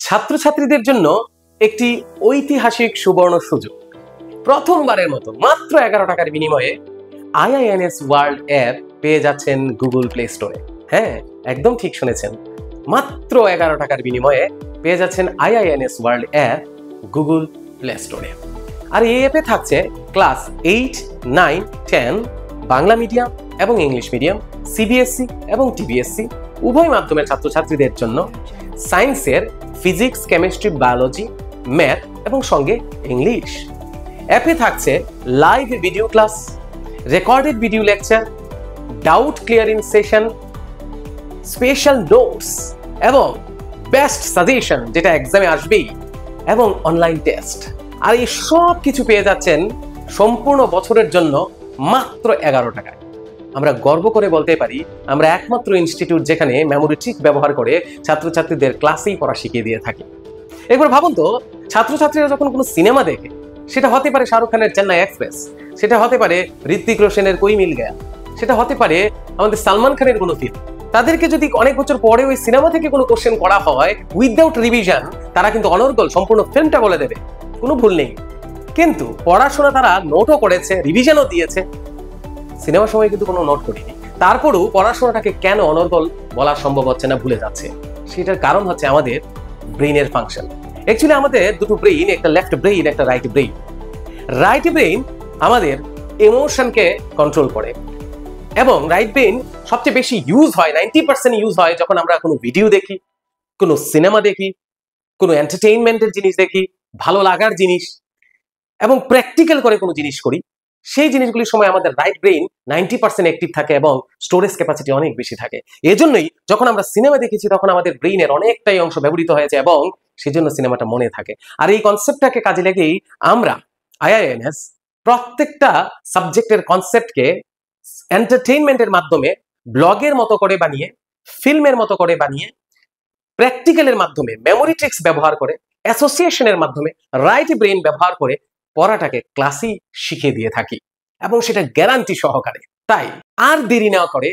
ছাত্রছাত্রীদের জন্য একটি ঐতিহাসিক সুবর্ণ সুযোগ। প্রথমবারের মতো মাত্র 11 টাকার বিনিময়ে আইআইএনএস ওয়ার্ল্ড অ্যাপ পেয়ে যাচ্ছেন গুগল প্লে স্টোরে। হ্যাঁ, একদম ঠিক শুনেছেন, মাত্র 11 টাকার বিনিময়ে পেয়ে যাচ্ছেন আইআইএনএস ওয়ার্ল্ড অ্যাপ গুগল প্লে স্টোরে। আর এই অ্যাপে থাকছে ক্লাস 8, 9, 10 বাংলা মিডিয়াম এবং ইংলিশ মিডিয়াম, সিবিএসসি এবং টিবিএসসি উভয় মাধ্যমের ছাত্রছাত্রীদের জন্য সায়েন্সের ফিজিক্স, কেমিস্ট্রি, বায়োলজি, ম্যাথ এবং সঙ্গে ইংলিশ। অ্যাপে থাকছে live video class, recorded video lecture, doubt clearing session, special notes এবং বেস্ট সাজেশন যেটা এক্সামে আসবেই, এবং অনলাইন টেস্ট। আর এই সব কিছু পেয়ে যাচ্ছেন সম্পূর্ণ বছরের জন্য মাত্র 11 টাকায়। আমরা গর্ব করে বলতে পারি আমরা একমাত্র ইনস্টিটিউট যেখানে মেমোরি ট্রিক ব্যবহার করে ছাত্রছাত্রীদের ক্লাসেই পড়া শিখিয়ে দিয়ে থাকি। একবার ভাবুন তো, ছাত্রছাত্রীরা যখন কোনো সিনেমা দেখে, সেটা হতে পারে শাহরুখ খানের চেন্নাই এক্সপ্রেস, সেটা হতে পারে ঋত্বিক রোশনের কোই মিল গয়া, সেটা হতে পারে আমাদের সালমান খানের কোনো ফিল্ম, তাদেরকে যদি অনেক বছর পরে ওই সিনেমা থেকে কোনো কোশ্চেন করা হয় উইদাউট রিভিশন, তারা কিন্তু অনর্গল সম্পূর্ণ ফিল্মটা বলে দেবে, কোনো ভুল নেই। কিন্তু পড়াশোনা তারা নোটও করেছে, রিভিশনও দিয়েছে। সিনেমার সময় কিন্তু কোনো নোট করিনি, তারপরেও পড়াশোনাটাকে কেন অনর্গল বলা সম্ভব হচ্ছে না, ভুলে যাচ্ছে? সেটার কারণ হচ্ছে আমাদের ব্রেইনের ফাংশন। অ্যাকচুয়ালি আমাদের দুটো ব্রেইন, একটা লেফট ব্রেইন, একটা রাইট ব্রেইন। রাইট ব্রেইন আমাদের ইমোশনকে কন্ট্রোল করে এবং রাইট ব্রেইন সবচেয়ে বেশি ইউজ হয়, 90% ইউজ হয় যখন আমরা কোনো ভিডিও দেখি, কোনো সিনেমা দেখি, কোনো এন্টারটেইনমেন্টের জিনিস দেখি, ভালো লাগার জিনিস এবং প্র্যাকটিক্যাল করে কোনো জিনিস করি। সেই জিনিসগুলির সময় আমাদের রাইট ব্রেইন 90% অ্যাক্টিভ থাকে এবং স্টোরেজ ক্যাপাসিটি অনেক বেশি থাকে। এজন্যই যখন আমরা সিনেমা দেখেছি তখন আমাদের ব্রেইনের অনেকটাই অংশ ব্যবহৃত হয়েছে এবং সেজন্য সিনেমাটা মনে থাকে। আর এই কনসেপ্টটাকে কাজে লেগেই আমরা আইআইএনএস প্রত্যেকটা সাবজেক্টের কনসেপ্টকে এন্টারটেইনমেন্টের মাধ্যমে ব্লগের মতো করে বানিয়ে, ফিল্মের মতো করে বানিয়ে, প্র্যাকটিক্যালের মাধ্যমে, মেমোরি ট্রিক্স ব্যবহার করে, অ্যাসোসিয়েশনের মাধ্যমে, রাইট ব্রেইন ব্যবহার করে পড়াটাকে ক্লাসই শিখিয়ে দিয়ে থাকি এবং সেটা গ্যারান্টি সহকারে। তাই আর দেরি না করে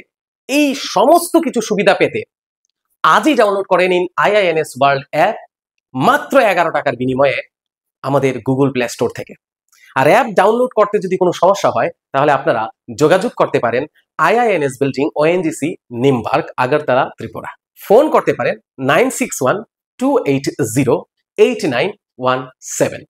এই সমস্ত কিছু সুবিধা পেতে আজই ডাউনলোড করে নিন আইআইএনএস ওয়ার্ল্ড অ্যাপ মাত্র 11 টাকার বিনিময়ে আমাদের গুগল প্লে স্টোর থেকে। আর অ্যাপ ডাউনলোড করতে যদি কোনো সমস্যা হয় তাহলে আপনারা যোগাযোগ করতে পারেন আইআইএনএস বিল্ডিং, ওএনজিসি, নিমবার্গ, আগরতলা, ত্রিপুরা। ফোন করতে পারেন 9612808917।